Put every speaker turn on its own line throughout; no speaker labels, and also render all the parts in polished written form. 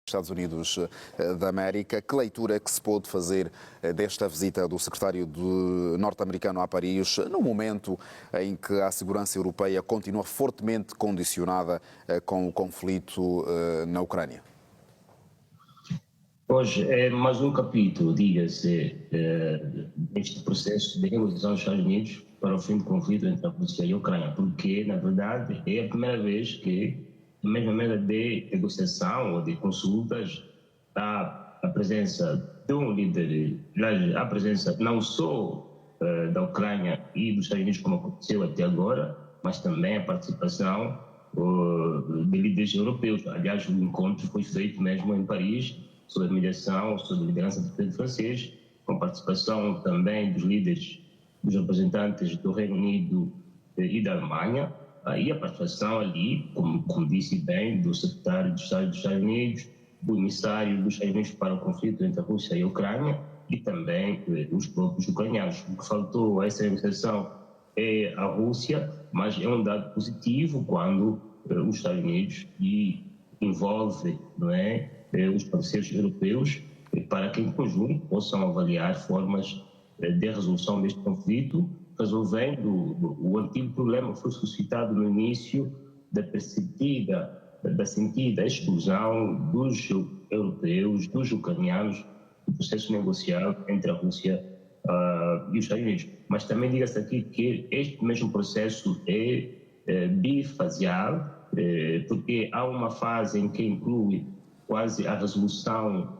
Estados Unidos da América. Que leitura que se pôde fazer desta visita do secretário norte-americano a Paris, no momento em que a segurança europeia continua fortemente condicionada com o conflito na Ucrânia?
Hoje é mais um capítulo, diga-se, neste processo de negociação dos Estados Unidos para o fim do conflito entre a Rússia e a Ucrânia, porque, na verdade, é a primeira vez que, na mesma maneira de negociação ou de consultas, há a presença de um líder, a presença não só da Ucrânia e dos Estados Unidos, como aconteceu até agora, mas também a participação de líderes europeus. Aliás, o encontro foi feito mesmo em Paris, sob a mediação, sob a liderança do presidente francês, com participação também dos líderes, dos representantes do Reino Unido e da Alemanha, e a participação ali, como disse bem, do secretário de Estado dos Estados Unidos, do emissário dos Estados Unidos para o conflito entre a Rússia e a Ucrânia, e também os próprios ucranianos. O que faltou a essa negociação é a Rússia, mas é um dado positivo quando os Estados Unidos envolve, não é, os parceiros europeus, para que em conjunto possam avaliar formas de resolução deste conflito, resolvendo o antigo problema que foi suscitado no início da sentida exclusão dos europeus, dos ucranianos, do processo negocial entre a Rússia e os Estados Unidos. Mas também diga-se aqui que este mesmo processo é bifaseado, porque há uma fase em que inclui quase a resolução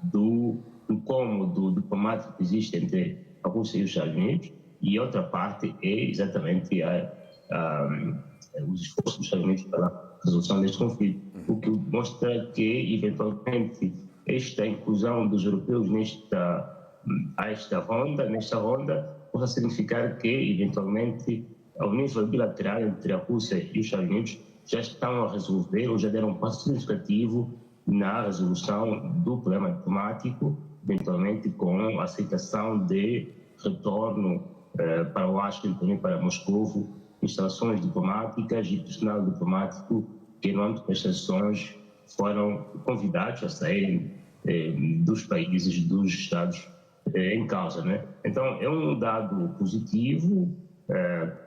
do incômodo diplomático que existe entre a Rússia e os Estados Unidos, e outra parte é exatamente os esforços dos Estados Unidos para a resolução deste conflito, o que mostra que, eventualmente, esta inclusão dos europeus nesta ronda, possa significar que, eventualmente, ao nível bilateral entre a Rússia e os Estados Unidos, já estão a resolver ou já deram um passo significativo na resolução do problema diplomático, eventualmente com a aceitação de retorno para Washington e para Moscou, instalações diplomáticas e personal diplomático que, no âmbito das sanções, foram convidados a saírem dos países, dos Estados em causa, né? Então, é um dado positivo,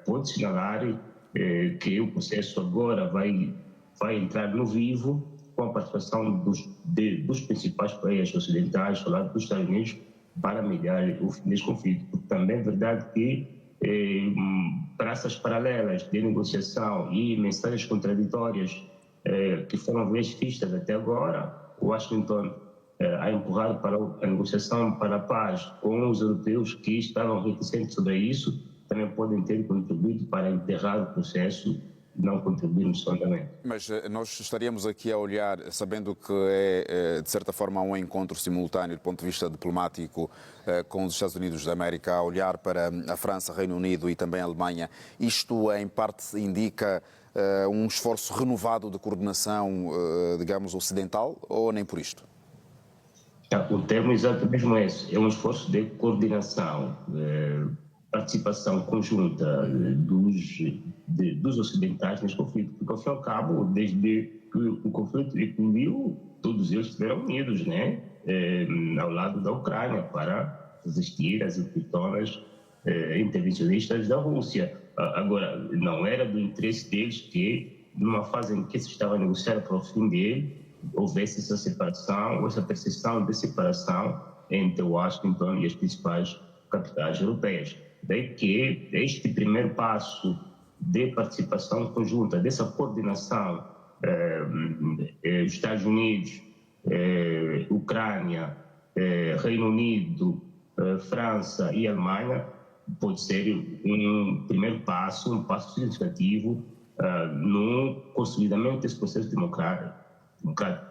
pode assinalar que o processo agora vai entrar no vivo com a participação dos principais players ocidentais, ao lado dos Estados Unidos, para mediar o fim deste conflito. Porque também é verdade que praças paralelas de negociação e mensagens contraditórias que foram vistas até agora, Washington a empurrar para a negociação para a paz com os europeus que estavam reticentes sobre isso, também podem ter contribuído para enterrar o processo e não contribuir no seu andamento.
Mas nós estaríamos aqui a olhar, sabendo que é, de certa forma, um encontro simultâneo do ponto de vista diplomático com os Estados Unidos da América, a olhar para a França, Reino Unido e também a Alemanha. Isto, em parte, indica um esforço renovado de coordenação, digamos, ocidental, ou nem por isto?
O termo exato mesmo é esse. É um esforço de coordenação, participação conjunta dos ocidentais neste conflito, porque, ao fim e ao cabo, desde que o conflito eclodiu, todos eles estiveram unidos, né? Ao lado da Ucrânia, para resistir às intentões intervencionistas da Rússia. Agora, não era do interesse deles que, numa fase em que se estava a negociar para o fim dele, houvesse essa separação, ou essa percepção de separação entre Washington e as principais capitais europeias. Daí que este primeiro passo de participação conjunta, dessa coordenação, Estados Unidos, Ucrânia, Reino Unido, França e Alemanha, pode ser um primeiro passo, um passo significativo no consolidamento desse processo democrático,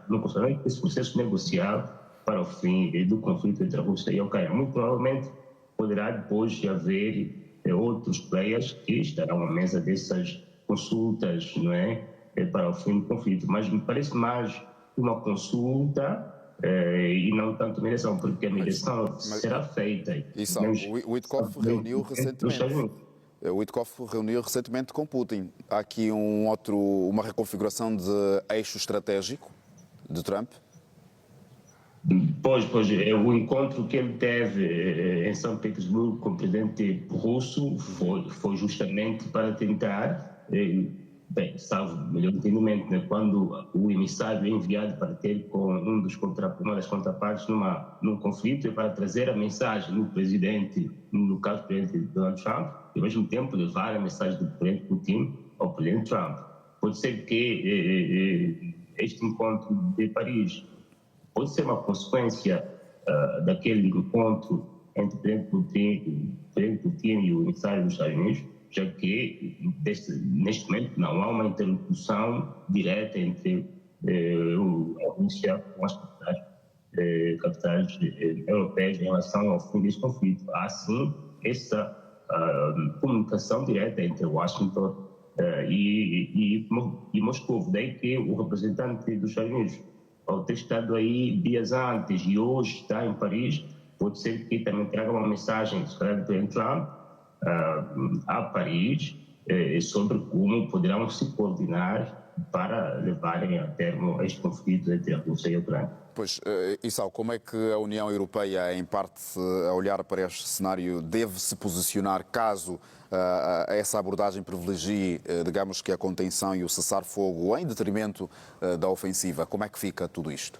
no consolidamento desse processo negocial para o fim do conflito entre a Rússia e a Ucrânia. Muito provavelmente poderá depois haver outros players que estarão à mesa dessas consultas, não é, para o fim do conflito. Mas me parece mais uma consulta e não tanto mediação, porque a mediação será feita.
Isso, o Witkoff reuniu recentemente. O Witkoff reuniu recentemente com Putin. Há aqui uma reconfiguração de eixo estratégico? de Trump?
Pois, o encontro que ele teve em São Petersburgo com o presidente russo foi justamente para tentar, salvo o melhor entendimento, né, quando o emissário é enviado para ter com uma das contrapartes num conflito, é para trazer a mensagem do presidente, no caso do presidente Donald Trump, e ao mesmo tempo levar a mensagem do presidente Putin ao presidente Trump. Pode ser que este encontro de Paris pode ser uma consequência daquele encontro entre o presidente Putin e o emissário dos Estados Unidos, já que neste momento não há uma interlocução direta entre a Rússia com as capitais europeias em relação ao fim deste conflito. Há sim essa comunicação direta entre Washington e Moscou. Daí que o representante dos Estados Unidos, ao ter estado aí dias antes e hoje está em Paris, pode ser que também traga uma mensagem do presidente Trump a Paris sobre como poderão se coordenar para levarem a termo este conflito entre a Rússia e a Ucrânia.
Pois, Issao, como é que a União Europeia, em parte, a olhar para este cenário, deve se posicionar caso essa abordagem privilegie, digamos que a contenção e o cessar-fogo em detrimento da ofensiva? Como é que fica tudo isto?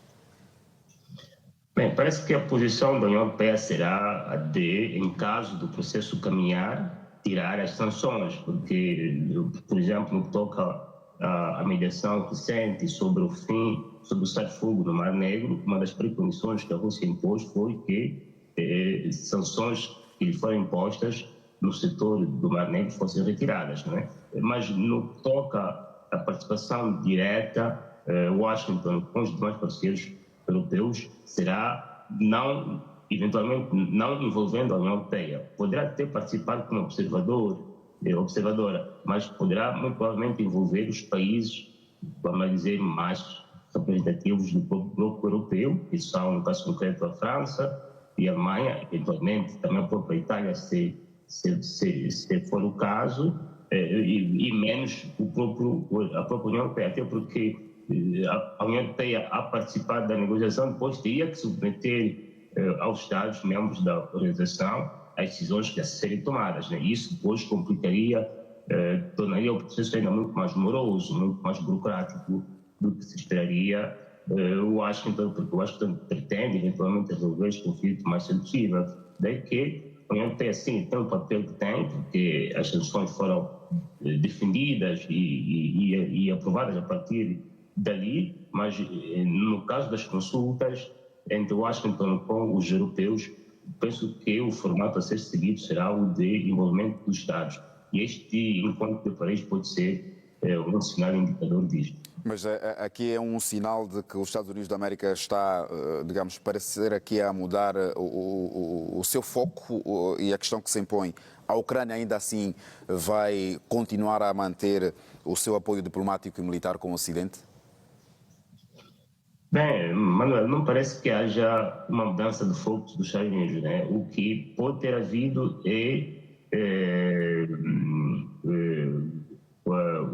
Bem, parece que a posição da União Europeia será a de, em caso do processo caminhar, tirar as sanções, porque, por exemplo, no que toca à mediação recente sobre o fim, sobre o cessar-fogo no Mar Negro, uma das precondições que a Rússia impôs foi que sanções que lhe foram impostas no setor do Mar Negro fossem retiradas, não é? Mas no que toca à participação direta, Washington com os demais parceiros europeus será eventualmente não envolvendo a União Europeia. Poderá ter participado como observadora, mas poderá muito provavelmente envolver os países, vamos dizer, mais representativos do bloco europeu, que são, no caso concreto, a França e a Alemanha, eventualmente também a própria Itália, se for o caso, e menos a própria União Europeia, até porque a União Europeia, a participar da negociação, depois teria que submeter aos Estados membros da organização as decisões que a serem tomadas, né? Isso depois complicaria, tornaria o processo ainda muito mais moroso, muito mais burocrático do que se esperaria Washington, porque Washington pretende eventualmente resolver este conflito o mais cedo possível. Daí que a União Europeia, sim, tem o papel que tem, porque as sanções foram defendidas e aprovadas a partir dali, mas no caso das consultas entre Washington com os europeus, penso que o formato a ser seguido será o de envolvimento dos Estados. E este encontro de Paris pode ser um sinal indicador disto.
Mas aqui é um sinal de que os Estados Unidos da América está, digamos, parecer aqui a mudar o seu foco e a questão que se impõe. A Ucrânia ainda assim vai continuar a manter o seu apoio diplomático e militar com o Ocidente?
Bem, Manuel, não parece que haja uma mudança de foco dos Estados Unidos, né? O que pode ter havido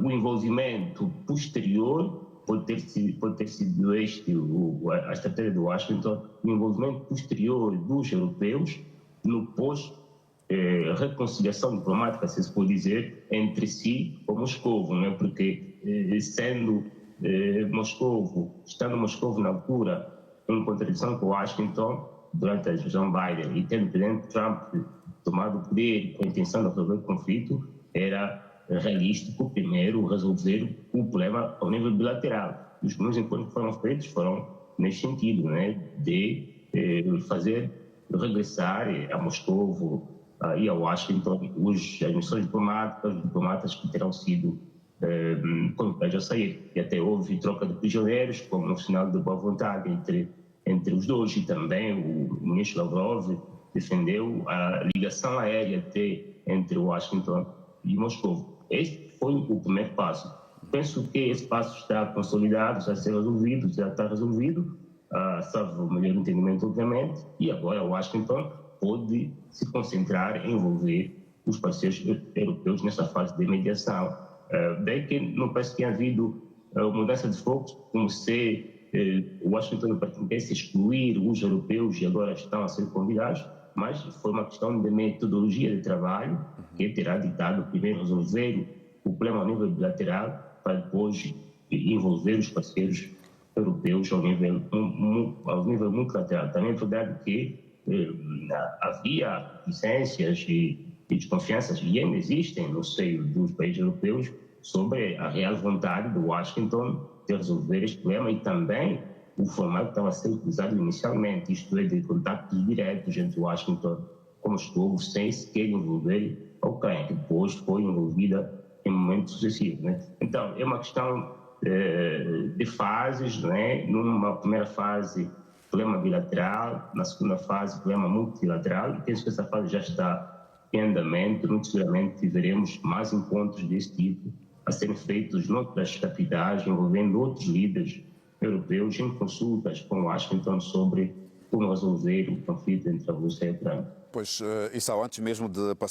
o envolvimento posterior, pode ter sido a estratégia de Washington, o envolvimento posterior dos europeus no pós-reconciliação diplomática, se pode dizer, entre si com Moscou, né? Porque estando Moscou na altura em contradição com Washington durante a gestão Biden e tendo o presidente Trump tomado o poder com a intenção de resolver o conflito, era realístico primeiro resolver o problema ao nível bilateral. Os primeiros encontros que foram feitos foram nesse sentido, né, de fazer regressar a Moscou e a Washington as missões diplomáticas, os diplomatas que terão sido convidados a sair. E até houve troca de prisioneiros, como um sinal de boa vontade entre os dois, e também o ministro Lavrov defendeu a ligação aérea entre Washington e Moscou. Este foi o primeiro passo. Penso que esse passo está consolidado, já está resolvido, salvo o melhor entendimento, obviamente, e agora Washington pode se concentrar em envolver os parceiros europeus nessa fase de mediação. Daí que não parece que tenha havido mudança de foco, como se Washington pretende excluir os europeus e agora estão a ser convidados, mas foi uma questão de metodologia de trabalho que terá ditado primeiro resolver o problema ao nível bilateral para depois envolver os parceiros europeus ao nível multilateral. Também é verdade que havia reticências e desconfianças e ainda existem no seio dos países europeus sobre a real vontade de Washington de resolver este problema e também o formato que estava a ser utilizado inicialmente, isto é, de contactos diretos entre Washington com Moscou, sem sequer envolver a Ucrânia, que depois foi envolvida em momentos sucessivos. Né? Então, é uma questão de fases, né? Numa primeira fase, problema bilateral, na segunda fase, problema multilateral, e penso que essa fase já está em andamento, muito seguramente veremos mais encontros desse tipo a serem feitos noutras capitais, envolvendo outros líderes europeus em consultas com Washington sobre como resolver o conflito entre a Rússia e a Ucrânia.
Pois, Issao, antes mesmo de passar